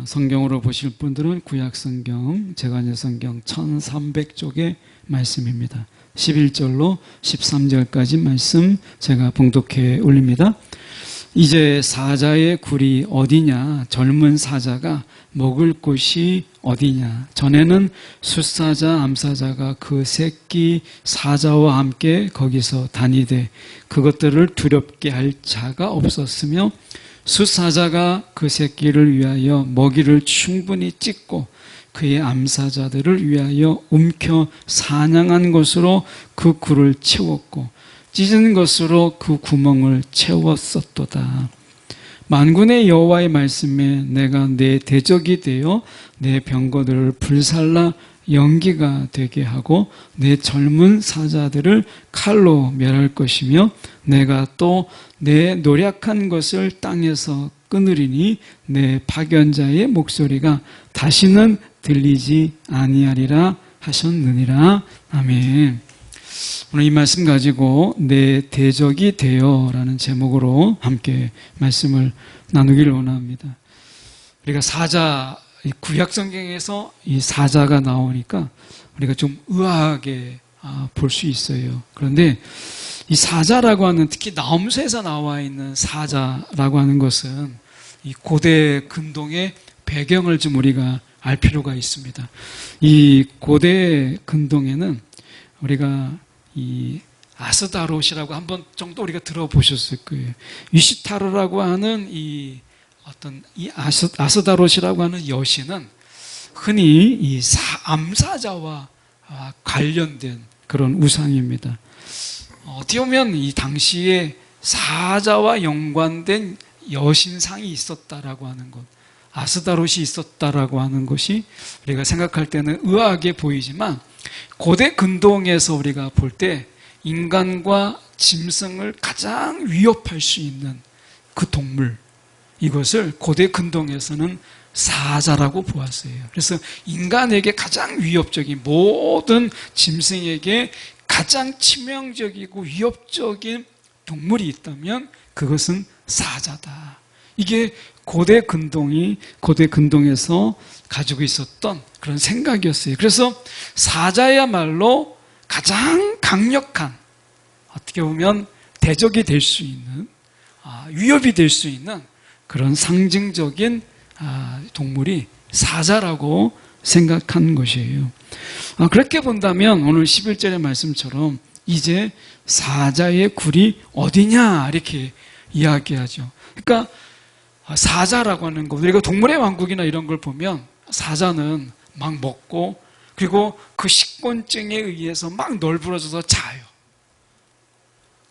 성경으로 보실 분들은 구약성경, 제관예성경 1300쪽의 말씀입니다. 11절로 13절까지 말씀 제가 봉독해 올립니다. 이제 사자의 굴이 어디냐? 젊은 사자가 먹을 곳이 어디냐? 전에는 숫사자, 암사자가 그 새끼 사자와 함께 거기서 다니되 그것들을 두렵게 할 자가 없었으며 숫사자가 그 새끼를 위하여 먹이를 충분히 찢고 그의 암사자들을 위하여 움켜 사냥한 것으로 그 굴을 채웠고 찢은 것으로 그 구멍을 채웠었도다. 만군의 여호와의 말씀에 내가 내 대적이 되어 내 병거들을 불살라 연기가 되게 하고 내 젊은 사자들을 칼로 멸할 것이며 내가 또 내 노력한 것을 땅에서 끊으리니 내 파견자의 목소리가 다시는 들리지 아니하리라 하셨느니라. 아멘. 오늘 이 말씀 가지고 내 대적이 되어라는 제목으로 함께 말씀을 나누기를 원합니다. 우리가 사자, 구약 성경에서 이 사자가 나오니까 우리가 좀 의아하게 볼 수 있어요. 그런데 이 사자라고 하는, 특히 나홈수에서 나와 있는 사자라고 하는 것은 이 고대 근동의 배경을 좀 우리가 알 필요가 있습니다. 이 고대 근동에는 우리가 이 아스다롯이라고 한 번 정도 우리가 들어보셨을 거예요. 위시타르라고 하는 이 아스다롯이라고 하는 여신은 흔히 이 암사자와 관련된 그런 우상입니다. 어떻게 보면 이 당시에 사자와 연관된 여신상이 있었다라고 하는 것, 아스다롯이 있었다라고 하는 것이 우리가 생각할 때는 의아하게 보이지만 고대 근동에서 우리가 볼 때 인간과 짐승을 가장 위협할 수 있는 그 동물, 이것을 고대 근동에서는 사자라고 보았어요. 그래서 인간에게 가장 위협적인, 모든 짐승에게 가장 치명적이고 위협적인 동물이 있다면 그것은 사자다. 이게 고대 근동에서 가지고 있었던 그런 생각이었어요. 그래서 사자야말로 가장 강력한, 어떻게 보면 대적이 될 수 있는, 위협이 될 수 있는 그런 상징적인 동물이 사자라고 생각한 것이에요. 그렇게 본다면 오늘 11절의 말씀처럼 이제 사자의 굴이 어디냐 이렇게 이야기하죠. 그러니까 사자라고 하는 것, 우리가 동물의 왕국이나 이런 걸 보면 사자는 막 먹고 그리고 그 식곤증에 의해서 막 널브러져서 자요.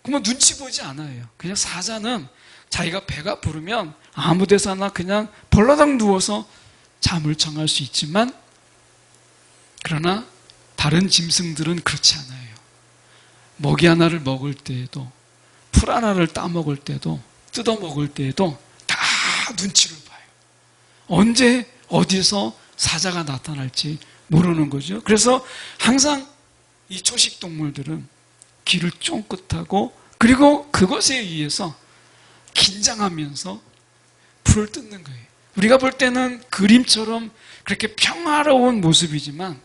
그러면 눈치 보지 않아요. 그냥 사자는 자기가 배가 부르면 아무 데서나 그냥 벌러덩 누워서 잠을 청할 수 있지만, 그러나 다른 짐승들은 그렇지 않아요. 먹이 하나를 먹을 때에도, 풀 하나를 따먹을 때도, 뜯어먹을 때에도 다 눈치를 봐요. 언제 어디서 사자가 나타날지 모르는 거죠. 그래서 항상 이 초식 동물들은 귀를 쫑긋하고 그리고 그것에 의해서 긴장하면서 풀을 뜯는 거예요. 우리가 볼 때는 그림처럼 그렇게 평화로운 모습이지만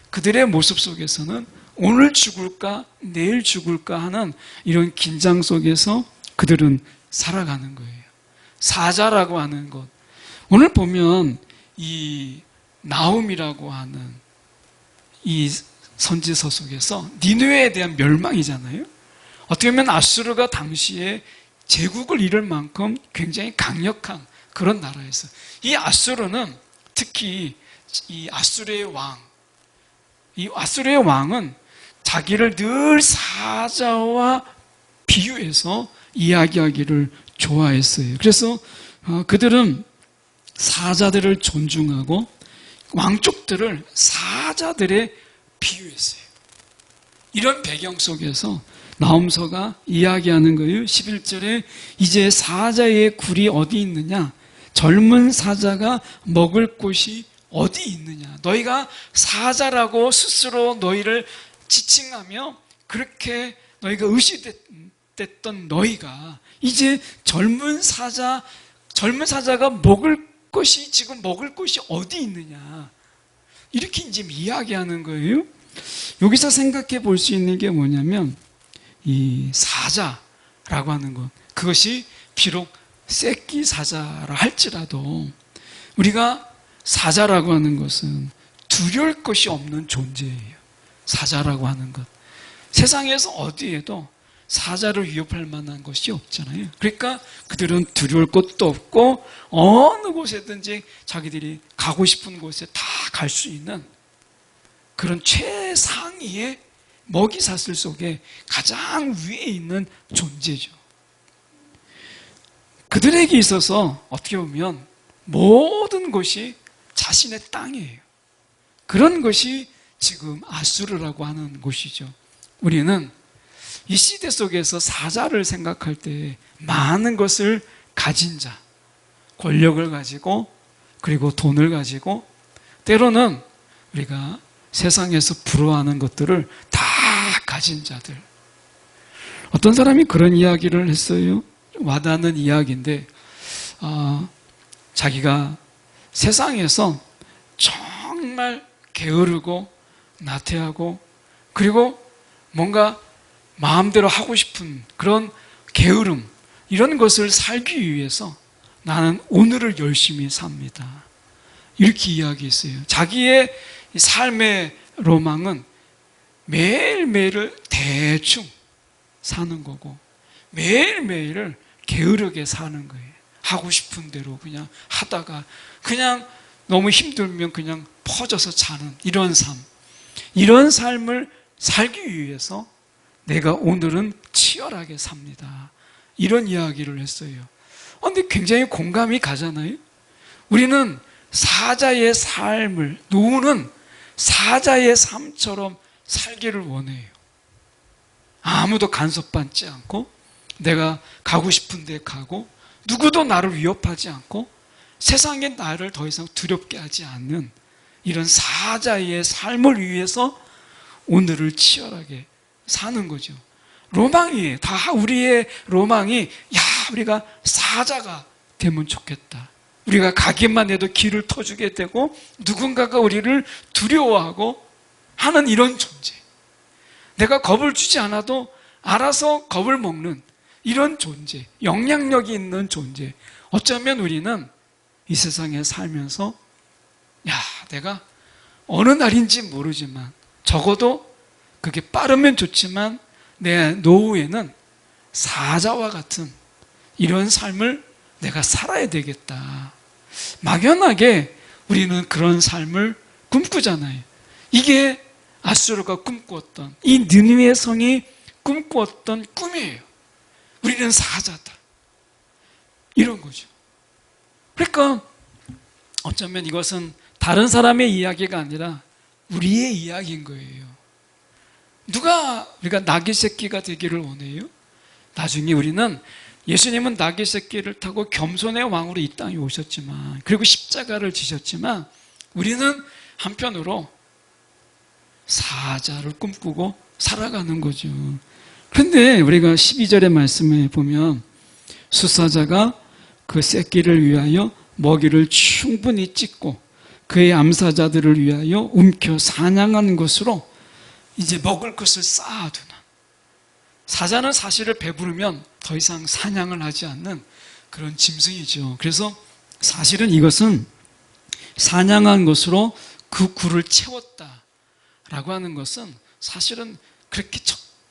그들의 모습 속에서는 오늘 죽을까 내일 죽을까 하는 이런 긴장 속에서 그들은 살아가는 거예요. 사자라고 하는 것, 오늘 보면 이 나홈이라고 하는 이 선지서 속에서 니느웨에 대한 멸망이잖아요. 어떻게 보면 아수르가 당시에 제국을 이룰 만큼 굉장히 강력한 그런 나라였어요. 이 아수르는 특히 이 아수르의 왕은 자기를 늘 사자와 비유해서 이야기하기를 좋아했어요. 그래서 그들은 사자들을 존중하고 왕족들을 사자들에 비유했어요. 이런 배경 속에서 나홈서가 이야기하는 거예요. 11절에 이제 사자의 굴이 어디 있느냐? 젊은 사자가 먹을 곳이 어디 있느냐? 너희가 사자라고 스스로 너희를 지칭하며 그렇게 너희가 의식됐던 너희가 이제 젊은 사자가 먹을 것이 지금 먹을 것이 어디 있느냐. 이렇게 이제 이야기하는 거예요. 여기서 생각해 볼 수 있는 게 뭐냐면 이 사자라고 하는 것, 그것이 비록 새끼 사자라 할지라도 우리가 사자라고 하는 것은 두려울 것이 없는 존재예요. 사자라고 하는 것. 세상에서 어디에도 사자를 위협할 만한 것이 없잖아요. 그러니까 그들은 두려울 것도 없고 어느 곳에든지 자기들이 가고 싶은 곳에 다 갈 수 있는 그런 최상위의 먹이사슬 속에 가장 위에 있는 존재죠. 그들에게 있어서 어떻게 보면 모든 것이 자신의 땅이에요. 그런 것이 지금 아수르라고 하는 곳이죠. 우리는 이 시대 속에서 사자를 생각할 때 많은 것을 가진 자, 권력을 가지고 그리고 돈을 가지고 때로는 우리가 세상에서 부러워하는 것들을 다 가진 자들. 어떤 사람이 그런 이야기를 했어요. 와닿는 이야기인데 자기가 세상에서 정말 게으르고 나태하고 그리고 뭔가 마음대로 하고 싶은 그런 게으름, 이런 것을 살기 위해서 나는 오늘을 열심히 삽니다. 이렇게 이야기했어요. 자기의 삶의 로망은 매일매일을 대충 사는 거고 매일매일을 게으르게 사는 거예요. 하고 싶은 대로 그냥 하다가 그냥 너무 힘들면 그냥 퍼져서 자는 이런 삶. 이런 삶을 살기 위해서 내가 오늘은 치열하게 삽니다. 이런 이야기를 했어요. 근데 굉장히 공감이 가잖아요. 우리는 사자의 삶을, 노우는 사자의 삶처럼 살기를 원해요. 아무도 간섭받지 않고 내가 가고 싶은 데 가고 누구도 나를 위협하지 않고 세상에 나를 더 이상 두렵게 하지 않는 이런 사자의 삶을 위해서 오늘을 치열하게 사는 거죠. 로망이에요. 다 우리의 로망이 우리가 사자가 되면 좋겠다. 우리가 가기만 해도 길을 터주게 되고 누군가가 우리를 두려워하고 하는 이런 존재. 내가 겁을 주지 않아도 알아서 겁을 먹는 이런 존재. 영향력이 있는 존재. 어쩌면 우리는 이 세상에 살면서 내가 어느 날인지 모르지만 적어도 그게 빠르면 좋지만 내 노후에는 사자와 같은 이런 삶을 내가 살아야 되겠다. 막연하게 우리는 그런 삶을 꿈꾸잖아요. 이게 아수르가 꿈꾸었던, 이 느니웨 성이 꿈꾸었던 꿈이에요. 우리는 사자다. 이런 거죠. 그러니까 어쩌면 이것은 다른 사람의 이야기가 아니라 우리의 이야기인 거예요. 누가 우리가 나귀 새끼가 되기를 원해요? 나중에 우리는 예수님은 나귀 새끼를 타고 겸손의 왕으로 이 땅에 오셨지만 그리고 십자가를 지셨지만 우리는 한편으로 사자를 꿈꾸고 살아가는 거죠. 그런데 우리가 12절의 말씀에 보면 수사자가 그 새끼를 위하여 먹이를 충분히 찢고 그의 암사자들을 위하여 움켜 사냥한 것으로 이제 먹을 것을 쌓아두는, 사자는 사실을 배부르면 더 이상 사냥을 하지 않는 그런 짐승이죠. 그래서 사실은 이것은 사냥한 것으로 그 굴을 채웠다라고 하는 것은 사실은 그렇게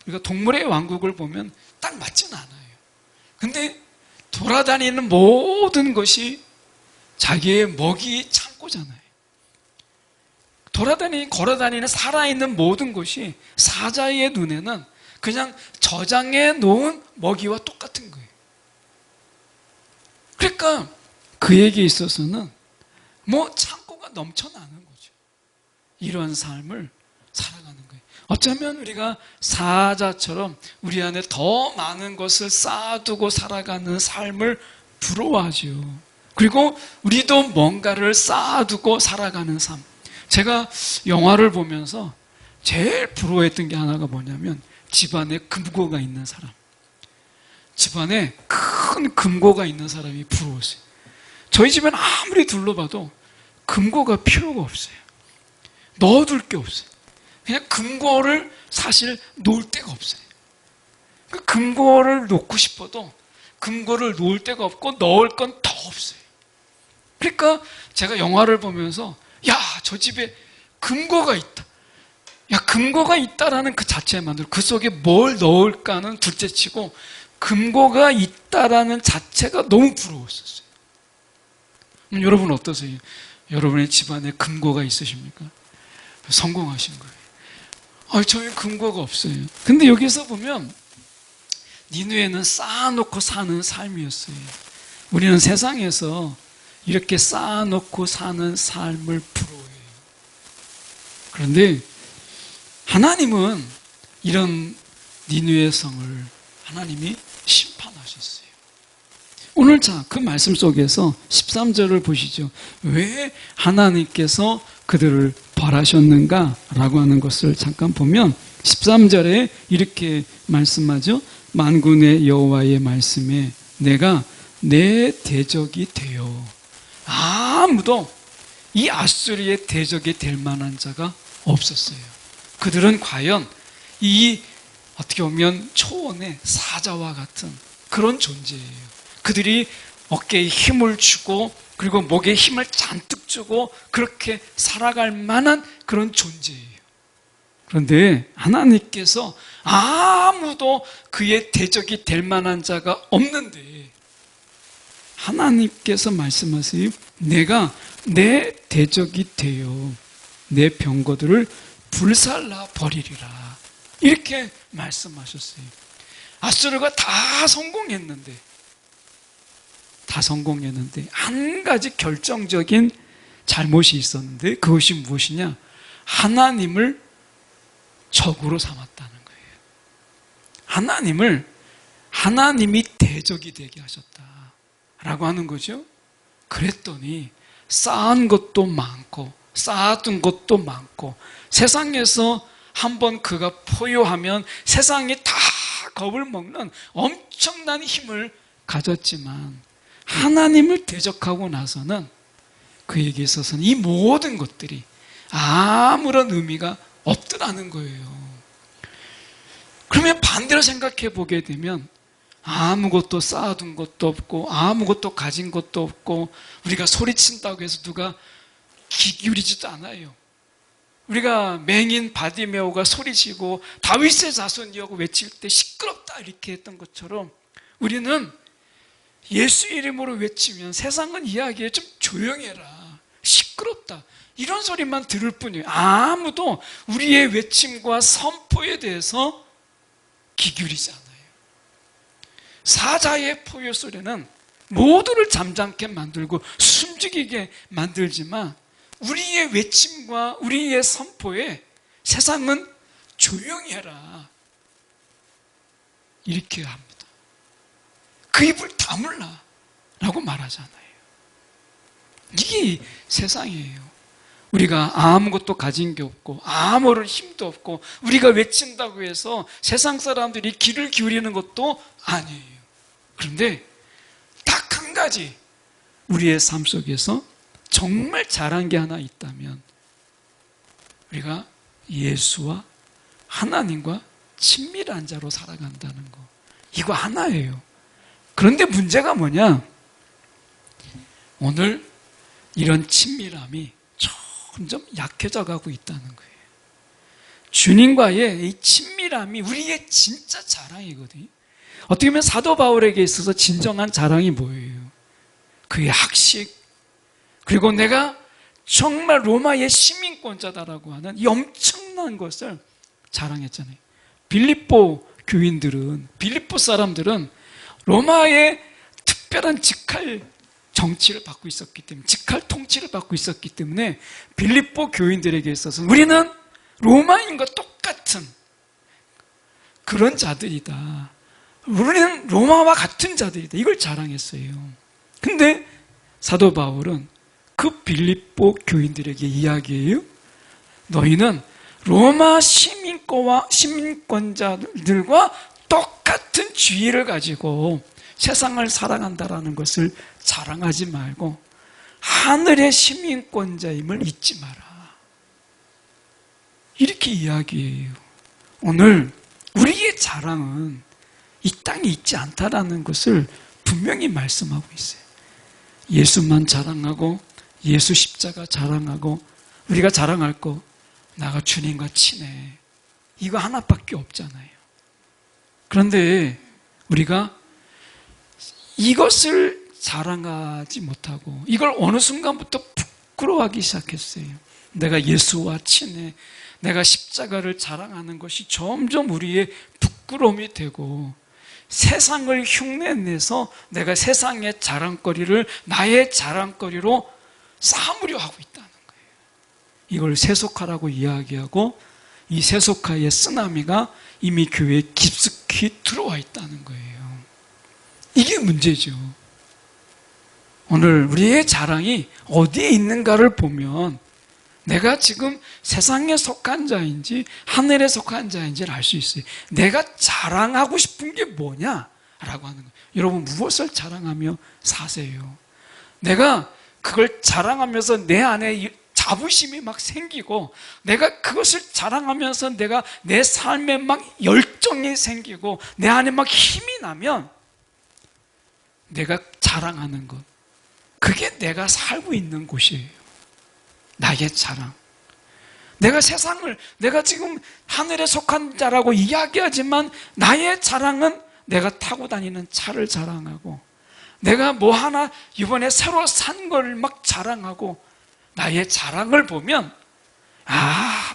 우리가 동물의 왕국을 보면 딱 맞지는 않아요. 근데 돌아다니는 모든 것이 자기의 먹이 창고잖아요. 걸어다니는 살아있는 모든 것이 사자의 눈에는 그냥 저장해 놓은 먹이와 똑같은 거예요. 그러니까 그에게 있어서는 창고가 넘쳐나는 거죠. 이런 삶을 살아가는 거예요. 어쩌면 우리가 사자처럼 우리 안에 더 많은 것을 쌓아두고 살아가는 삶을 부러워하죠. 그리고 우리도 뭔가를 쌓아두고 살아가는 삶. 제가 영화를 보면서 제일 부러워했던 게 하나가 뭐냐면 집안에 금고가 있는 사람. 집안에 큰 금고가 있는 사람이 부러웠어요. 저희 집엔 아무리 둘러봐도 금고가 필요가 없어요. 넣어둘 게 없어요. 그냥 금고를 사실 놓을 데가 없어요. 그 금고를 놓고 싶어도 금고를 놓을 데가 없고 넣을 건 더 없어요. 그러니까 제가 영화를 보면서 야, 저 집에 금고가 있다. 야, 금고가 있다라는 그 자체만으로 그 속에 뭘 넣을까는 둘째치고 금고가 있다라는 자체가 너무 부러웠었어요. 여러분 어떠세요? 여러분의 집안에 금고가 있으십니까? 성공하신 거예요. 저희 금고가 없어요. 근데 여기서 보면 니느웨는 쌓아놓고 사는 삶이었어요. 우리는 세상에서 이렇게 쌓아놓고 사는 삶을 부러워해요. 그런데 하나님은 이런 니느웨 성을 하나님이 심판하셨어요. 오늘 그 말씀 속에서 13절을 보시죠. 왜 하나님께서 그들을 벌하셨는가? 라고 하는 것을 잠깐 보면 13절에 이렇게 말씀하죠. 만군의 여호와의 말씀에 내가 내 대적이 되어 아무도 이 아수리의 대적이 될 만한 자가 없었어요. 그들은 과연 이 어떻게 보면 초원의 사자와 같은 그런 존재예요. 그들이 어깨에 힘을 주고 그리고 목에 힘을 잔뜩 주고 그렇게 살아갈 만한 그런 존재예요. 그런데 하나님께서 아무도 그의 대적이 될 만한 자가 없는데 하나님께서 말씀하세요. 내가 내 대적이 되어 내 병거들을 불살라 버리리라. 이렇게 말씀하셨어요. 아수르가 다 성공했는데 한 가지 결정적인 잘못이 있었는데 그것이 무엇이냐? 하나님을 적으로 삼았다는 거예요. 하나님이 대적이 되게 하셨다라고 하는 거죠. 그랬더니 쌓은 것도 많고 쌓아둔 것도 많고 세상에서 한번 그가 포효하면 세상이 다 겁을 먹는 엄청난 힘을 가졌지만 하나님을 대적하고 나서는 그에게 있어서는 이 모든 것들이 아무런 의미가 없더라는 거예요. 그러면 반대로 생각해 보게 되면 아무것도 쌓아둔 것도 없고 아무것도 가진 것도 없고 우리가 소리친다고 해서 누가 귀 기울이지도 않아요. 우리가 맹인 바디메오가 소리치고 다윗의 자손이라고 외칠 때 시끄럽다 이렇게 했던 것처럼 우리는 예수 이름으로 외치면 세상은 이야기해 좀 조용해라, 시끄럽다 이런 소리만 들을 뿐이에요. 아무도 우리의 외침과 선포에 대해서 귀 기울이지 않아요. 사자의 포효 소리는 모두를 잠잠케 만들고 숨죽이게 만들지만 우리의 외침과 우리의 선포에 세상은 조용히 해라 이렇게 합니다. 그 입을 다물라 라고 말하잖아요. 이게 세상이에요. 우리가 아무것도 가진 게 없고 아무런 힘도 없고 우리가 외친다고 해서 세상 사람들이 귀를 기울이는 것도 아니에요. 그런데 딱 한 가지 우리의 삶 속에서 정말 잘한 게 하나 있다면 우리가 예수와 하나님과 친밀한 자로 살아간다는 거, 이거 하나예요. 그런데 문제가 뭐냐? 오늘 이런 친밀함이 점점 약해져 가고 있다는 거예요. 주님과의 이 친밀함이 우리의 진짜 자랑이거든요. 어떻게 보면 사도 바울에게 있어서 진정한 자랑이 뭐예요? 그의 학식, 그리고 내가 정말 로마의 시민권자다라고 하는 이 엄청난 것을 자랑했잖아요. 빌립보 교인들은, 빌립보 사람들은 로마의 특별한 직할 정치를 받고 있었기 때문에, 직할 통치를 받고 있었기 때문에 빌립보 교인들에게 있어서는 우리는 로마인과 똑같은 그런 자들이다. 우리는 로마와 같은 자들이다. 이걸 자랑했어요. 근데 사도 바울은 그 빌립보 교인들에게 이야기해요. 너희는 로마 시민권자들과 똑같은 주의를 가지고 세상을 사랑한다라는 것을 자랑하지 말고 하늘의 시민권자임을 잊지 마라. 이렇게 이야기해요. 오늘 우리의 자랑은 이 땅에 있지 않다라는 것을 분명히 말씀하고 있어요. 예수만 자랑하고 예수 십자가 자랑하고 우리가 자랑할 거 나가 주님과 친해. 이거 하나밖에 없잖아요. 그런데 우리가 이것을 자랑하지 못하고 이걸 어느 순간부터 부끄러워하기 시작했어요. 내가 예수와 친해. 내가 십자가를 자랑하는 것이 점점 우리의 부끄러움이 되고 세상을 흉내내서 내가 세상의 자랑거리를 나의 자랑거리로 삼으려 하고 있다는 거예요. 이걸 세속화라고 이야기하고 이 세속화의 쓰나미가 이미 교회에 깊숙이 들어와 있다는 거예요. 이게 문제죠. 오늘 우리의 자랑이 어디에 있는가를 보면 내가 지금 세상에 속한 자인지 하늘에 속한 자인지를 알 수 있어요. 내가 자랑하고 싶은 게 뭐냐라고 하는 거예요. 여러분 무엇을 자랑하며 사세요? 내가 그걸 자랑하면서 내 안에 자부심이 막 생기고 내가 그것을 자랑하면서 내가 내 삶에 막 열정이 생기고 내 안에 막 힘이 나면 내가 자랑하는 것 그게 내가 살고 있는 곳이에요. 나의 자랑. 내가 세상을 내가 지금 하늘에 속한 자라고 이야기하지만 나의 자랑은 내가 타고 다니는 차를 자랑하고 내가 뭐 하나 이번에 새로 산 걸 막 자랑하고 나의 자랑을 보면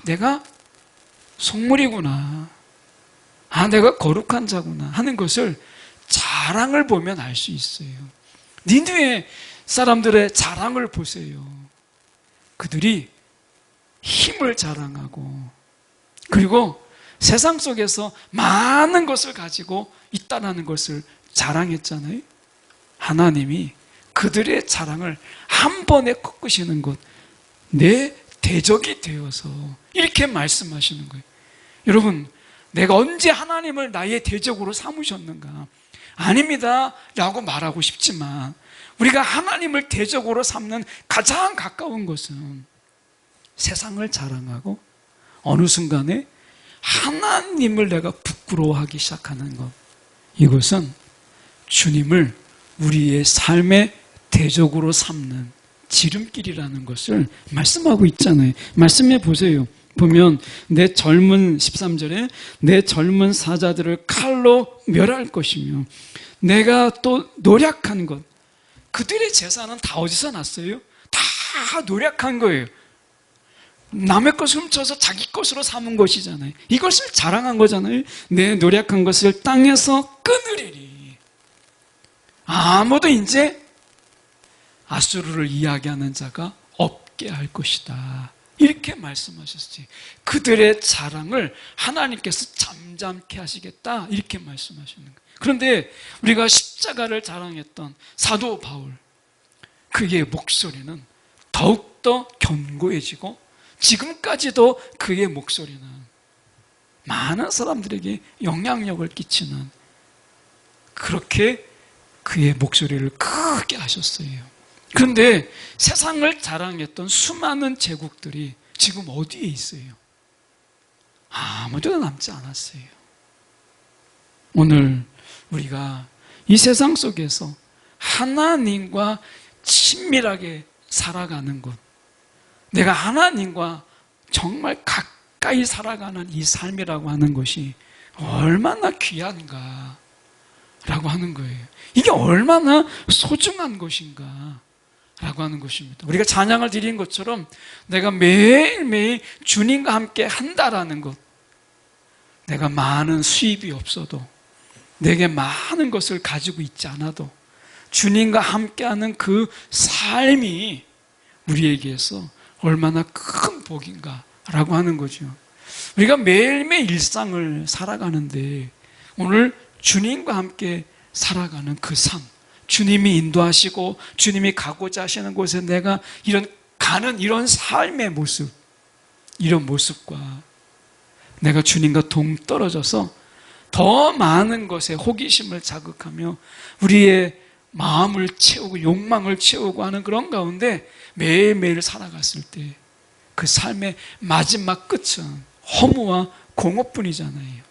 내가 속물이구나. 내가 거룩한 자구나 하는 것을 자랑을 보면 알 수 있어요. 니느웨 사람들의 자랑을 보세요. 그들이 힘을 자랑하고 그리고 세상 속에서 많은 것을 가지고 있다는 것을 자랑했잖아요. 하나님이 그들의 자랑을 한 번에 꺾으시는 것, 내 대적이 되어서 이렇게 말씀하시는 거예요. 여러분, 내가 언제 하나님을 나의 대적으로 삼으셨는가? 아닙니다 라고 말하고 싶지만 우리가 하나님을 대적으로 삼는 가장 가까운 것은 세상을 자랑하고 어느 순간에 하나님을 내가 부끄러워하기 시작하는 것. 이것은 주님을 우리의 삶의 대적으로 삼는 지름길이라는 것을 말씀하고 있잖아요. 말씀해 보세요. 보면 내 젊은 13절에 내 젊은 사자들을 칼로 멸할 것이며 내가 또 노력한 것 그들의 재산은 다 어디서 났어요? 다 노력한 거예요. 남의 것을 훔쳐서 자기 것으로 삼은 것이잖아요. 이것을 자랑한 거잖아요. 내 노력한 것을 땅에서 끊으리니 아무도 이제 아수르를 이야기하는 자가 없게 할 것이다. 이렇게 말씀하셨지. 그들의 자랑을 하나님께서 잠잠케 하시겠다. 이렇게 말씀하시는 거예요. 그런데 우리가 십자가를 자랑했던 사도 바울, 그의 목소리는 더욱더 견고해지고 지금까지도 그의 목소리는 많은 사람들에게 영향력을 끼치는 그렇게 그의 목소리를 크게 하셨어요. 그런데 세상을 자랑했던 수많은 제국들이 지금 어디에 있어요? 아무도 남지 않았어요. 오늘 우리가 이 세상 속에서 하나님과 친밀하게 살아가는 것, 내가 하나님과 정말 가까이 살아가는 이 삶이라고 하는 것이 얼마나 귀한가 라고 하는 거예요. 이게 얼마나 소중한 것인가 라고 하는 것입니다. 우리가 찬양을 드린 것처럼 내가 매일매일 주님과 함께 한다라는 것, 내가 많은 수입이 없어도 내게 많은 것을 가지고 있지 않아도 주님과 함께하는 그 삶이 우리에게서 얼마나 큰 복인가 라고 하는 거죠. 우리가 매일매일 일상을 살아가는데 오늘 주님과 함께 살아가는 그 삶, 주님이 인도하시고 주님이 가고자 하시는 곳에 내가 가는 이런 삶의 모습, 이런 모습과 내가 주님과 동떨어져서 더 많은 것에 호기심을 자극하며 우리의 마음을 채우고 욕망을 채우고 하는 그런 가운데 매일매일 살아갔을 때 그 삶의 마지막 끝은 허무와 공허뿐이잖아요.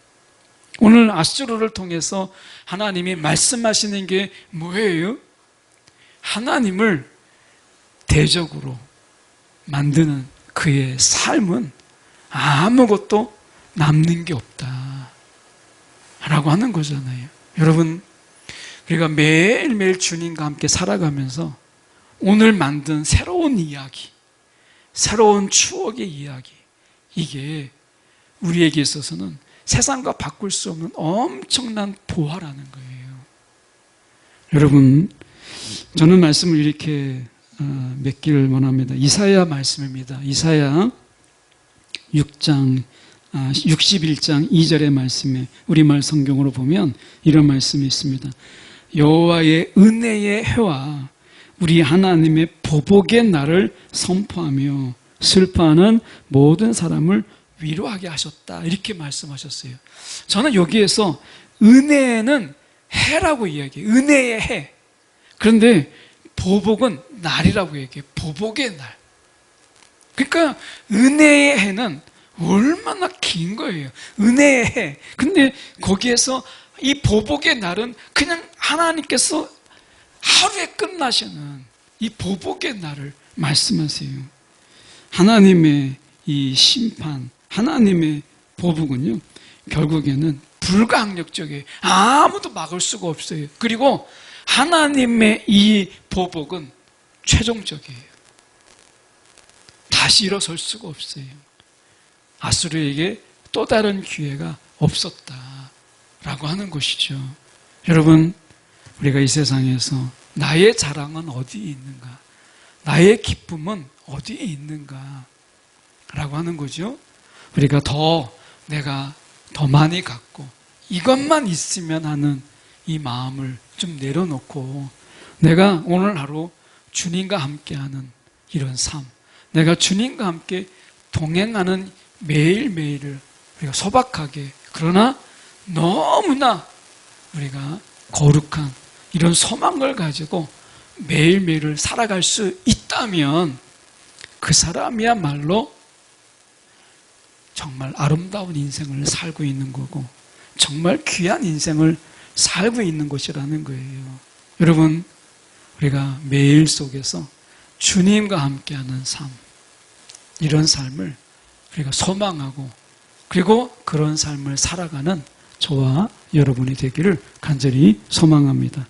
오늘 아수르를 통해서 하나님이 말씀하시는 게 뭐예요? 하나님을 대적으로 만드는 그의 삶은 아무것도 남는 게 없다 라고 하는 거잖아요. 여러분, 우리가 매일매일 주님과 함께 살아가면서 오늘 만든 새로운 이야기, 새로운 추억의 이야기, 이게 우리에게 있어서는 세상과 바꿀 수 없는 엄청난 보화라는 거예요. 여러분, 저는 말씀을 이렇게 맺기를 원합니다. 이사야 말씀입니다. 이사야 61장 2절의 말씀에 우리말 성경으로 보면 이런 말씀이 있습니다. 여호와의 은혜의 해와 우리 하나님의 보복의 날을 선포하며 슬퍼하는 모든 사람을 위로하게 하셨다. 이렇게 말씀하셨어요. 저는 여기에서 은혜는 해라고 이야기해요. 은혜의 해. 그런데 보복은 날이라고 얘기해요. 보복의 날. 그러니까 은혜의 해는 얼마나 긴 거예요. 은혜의 해. 근데 거기에서 이 보복의 날은 그냥 하나님께서 하루에 끝나시는 이 보복의 날을 말씀하세요. 하나님의 이 심판, 하나님의 보복은요, 결국에는 불가항력적이에요. 아무도 막을 수가 없어요. 그리고 하나님의 이 보복은 최종적이에요. 다시 일어설 수가 없어요. 아수르에게 또 다른 기회가 없었다라고 하는 것이죠. 여러분, 우리가 이 세상에서 나의 자랑은 어디에 있는가? 나의 기쁨은 어디에 있는가? 라고 하는 거죠. 우리가 내가 더 많이 갖고 이것만 있으면 하는 이 마음을 좀 내려놓고 내가 오늘 하루 주님과 함께하는 이런 삶, 내가 주님과 함께 동행하는 매일매일을 우리가 소박하게, 그러나 너무나 우리가 거룩한 이런 소망을 가지고 매일매일을 살아갈 수 있다면 그 사람이야말로 정말 아름다운 인생을 살고 있는 거고 정말 귀한 인생을 살고 있는 것이라는 거예요. 여러분, 우리가 매일 속에서 주님과 함께하는 삶, 이런 삶을 우리가 소망하고 그리고 그런 삶을 살아가는 저와 여러분이 되기를 간절히 소망합니다.